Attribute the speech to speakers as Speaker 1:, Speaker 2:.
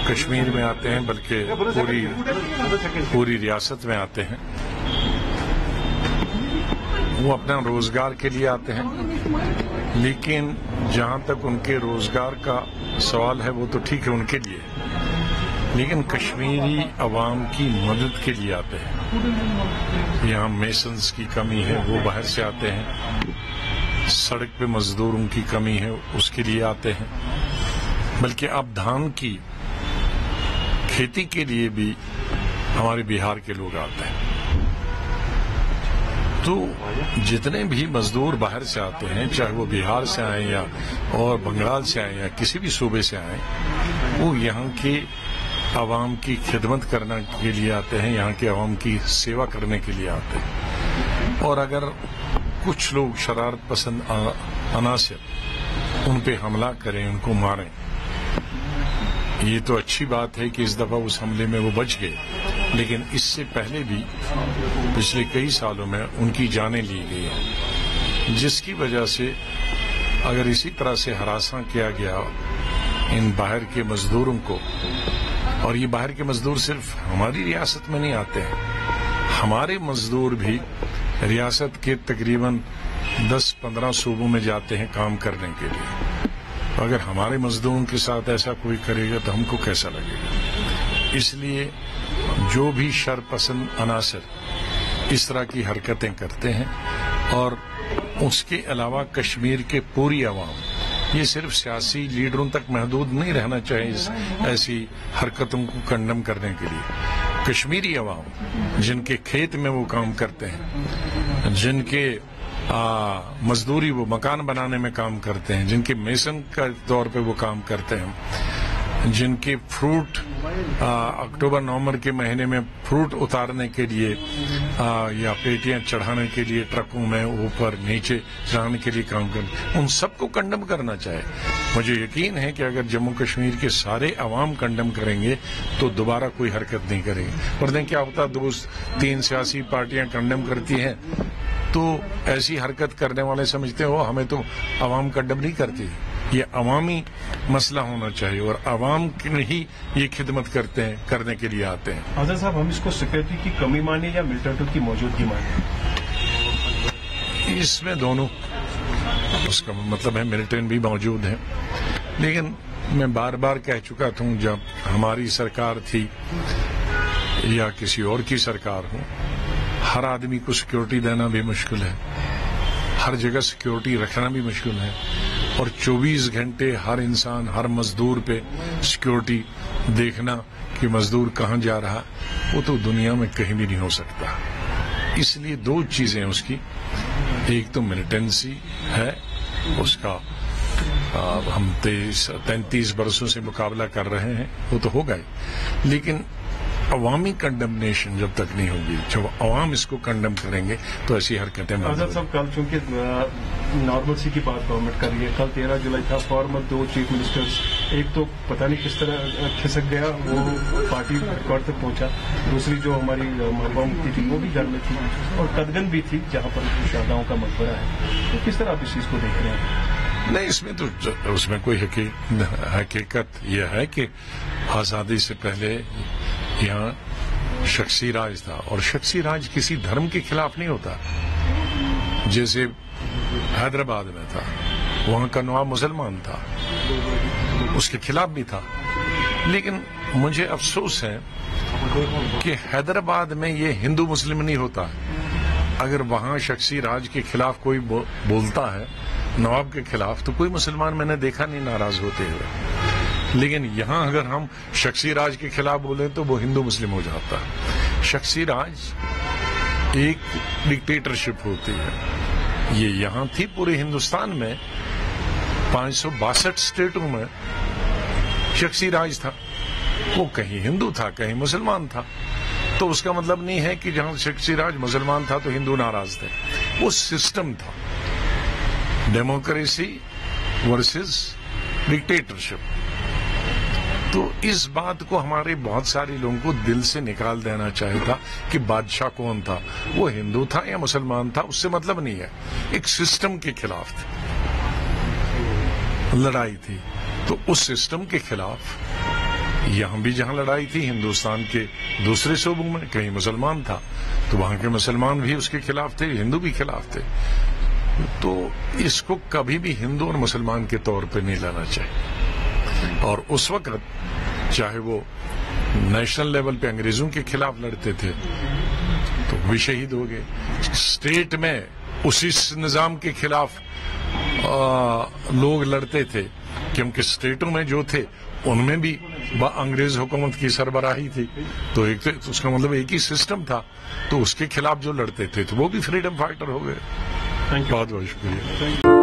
Speaker 1: کشمیر میں آتے ہیں بلکہ پوری ریاست میں آتے ہیں. وہ اپنا روزگار کے لیے آتے ہیں، لیکن جہاں تک ان کے روزگار کا سوال ہے وہ تو ٹھیک ہے ان کے لیے، لیکن کشمیری عوام کی مدد کے لیے آتے ہیں. یہاں میسنز کی کمی ہے، وہ باہر سے آتے ہیں. سڑک پہ مزدوروں کی کمی ہے، اس کے لیے آتے ہیں. بلکہ اب دھان کی کھیتی کے لیے بھی ہمارے بہار کے لوگ آتے ہیں. تو جتنے بھی مزدور باہر سے آتے ہیں، چاہے وہ بہار سے آئیں یا اور بنگال سے آئیں یا کسی بھی صوبے سے آئیں، وہ یہاں کے عوام کی خدمت کرنے کے لیے آتے ہیں، یہاں کے عوام کی سیوا کرنے کے لیے آتے ہیں. اور اگر کچھ لوگ شرارت پسند عناصر ان پہ حملہ کریں، ان کو ماریں، یہ تو اچھی بات ہے کہ اس دفعہ اس حملے میں وہ بچ گئے، لیکن اس سے پہلے بھی پچھلے کئی سالوں میں ان کی جانیں لی گئی ہیں، جس کی وجہ سے اگر اسی طرح سے ہراساں کیا گیا ان باہر کے مزدوروں کو، اور یہ باہر کے مزدور صرف ہماری ریاست میں نہیں آتے ہیں، ہمارے مزدور بھی ریاست کے تقریباً 10-15 صوبوں میں جاتے ہیں کام کرنے کے لیے. اگر ہمارے مزدوروں کے ساتھ ایسا کوئی کرے گا تو ہم کو کیسا لگے گا؟ اس لیے جو بھی شر پسند عناصر اس طرح کی حرکتیں کرتے ہیں، اور اس کے علاوہ کشمیر کے پوری عوام، یہ صرف سیاسی لیڈروں تک محدود نہیں رہنا چاہیے ایسی حرکتوں کو کنڈم کرنے کے لیے. کشمیری عوام جن کے کھیت میں وہ کام کرتے ہیں، جن کے مزدوری وہ مکان بنانے میں کام کرتے ہیں، جن کے میسن کا طور پہ وہ کام کرتے ہیں، جن کے فروٹ اکتوبر نومبر کے مہینے میں فروٹ اتارنے کے لیے یا پیٹیاں چڑھانے کے لیے ٹرکوں میں اوپر نیچے چڑھانے کے لیے کام کرتے ہیں، ان سب کو کنڈم کرنا چاہیے. مجھے یقین ہے کہ اگر جموں کشمیر کے سارے عوام کنڈم کریں گے تو دوبارہ کوئی حرکت نہیں کریں گے. اور دیکھیں کیا ہوتا، 2-3 سیاسی پارٹیاں کنڈم کرتی ہیں تو ایسی حرکت کرنے والے سمجھتے ہو ہمیں تو عوام کنڈم نہیں کرتی. یہ عوامی مسئلہ ہونا چاہیے اور عوام ہی یہ خدمت کرتے ہیں، کرنے کے لیے آتے ہیں.
Speaker 2: آزاد صاحب، ہم اس کو سیکورٹی کی کمی مانیں یا ملٹنٹوں کی موجودگی مانیں؟
Speaker 1: اس میں دونوں، اس کا مطلب ہے ملٹنٹ بھی موجود ہیں، لیکن میں بار بار کہہ چکا تھا جب ہماری سرکار تھی یا کسی اور کی سرکار ہو، ہر آدمی کو سیکورٹی دینا بھی مشکل ہے، ہر جگہ سیکورٹی رکھنا بھی مشکل ہے، اور 24 گھنٹے ہر انسان، ہر مزدور پہ سیکورٹی دیکھنا کہ مزدور کہاں جا رہا، وہ تو دنیا میں کہیں بھی نہیں ہو سکتا. اس لیے 2 چیزیں اس کی، ایک تو ملیٹنسی ہے، اس کا ہم 33 برسوں سے مقابلہ کر رہے ہیں، وہ تو ہوگا ہی، لیکن عوامی کنڈمنیشن جب تک نہیں ہوگی، جب عوام اس کو کنڈم کریں گے تو ایسی حرکتیں بند.
Speaker 2: آزاد صاحب، کل چونکہ نارمل سی کی بات گورنمنٹ کر رہی ہے، کل 13 جولائی تھا، فارمر 2 چیف منسٹرز، ایک تو پتہ نہیں کس طرح کھسک گیا، وہ پارٹی ریکارڈ تک پہنچا، دوسری جو ہماری محبوبہ مفتی تھی وہ بھی گھر میں تھی، اور قدگن بھی تھی جہاں پر شہداؤں کا مقبرہ ہے. تو کس طرح آپ اس چیز کو دیکھ رہے ہیں؟
Speaker 1: نہیں، اس میں کوئی حقیقت یہ ہے کہ آزادی سے پہلے یہاں شخصی راج تھا، اور شخصی راج کسی دھرم کے خلاف نہیں ہوتا. جیسے حیدرآباد میں تھا، وہاں کا نواب مسلمان تھا، اس کے خلاف بھی تھا، لیکن مجھے افسوس ہے کہ حیدرآباد میں یہ ہندو مسلم نہیں ہوتا. اگر وہاں شخصی راج کے خلاف کوئی بولتا ہے، نواب کے خلاف، تو کوئی مسلمان میں نے دیکھا نہیں ناراض ہوتے ہوئے. لیکن یہاں اگر ہم شخصی راج کے خلاف بولیں تو وہ ہندو مسلم ہو جاتا ہے. شخصی راج ایک ڈکٹیٹرشپ ہوتی ہے، یہ یہاں تھی پورے ہندوستان میں 562 اسٹیٹوں میں شخصی راج تھا. وہ کہیں ہندو تھا، کہیں مسلمان تھا. تو اس کا مطلب نہیں ہے کہ جہاں شخصی راج مسلمان تھا تو ہندو ناراض تھے. وہ سسٹم تھا، ڈیموکریسی ورسز ڈکٹیٹرشپ. تو اس بات کو ہمارے بہت سارے لوگوں کو دل سے نکال دینا چاہیے تھا کہ بادشاہ کون تھا، وہ ہندو تھا یا مسلمان تھا، اس سے مطلب نہیں ہے. ایک سسٹم کے خلاف تھی، لڑائی تھی. تو اس سسٹم کے خلاف یہاں بھی جہاں لڑائی تھی ہندوستان کے دوسرے صوبوں میں کہیں مسلمان تھا تو وہاں کے مسلمان بھی اس کے خلاف تھے، ہندو بھی خلاف تھے. تو اس کو کبھی بھی ہندو اور مسلمان کے طور پہ نہیں لانا چاہیے. اور اس وقت چاہے وہ نیشنل لیول پہ انگریزوں کے خلاف لڑتے تھے تو وہ شہید ہو گئے. اسٹیٹ میں اسی نظام کے خلاف لوگ لڑتے تھے کیونکہ اسٹیٹوں میں جو تھے ان میں بھی انگریز حکومت کی سربراہی تھی تو اس کا مطلب ایک ہی سسٹم تھا تو اس کے خلاف جو لڑتے تھے تو وہ بھی فریڈم فائٹر ہو گئے. بہت بہت شکریہ.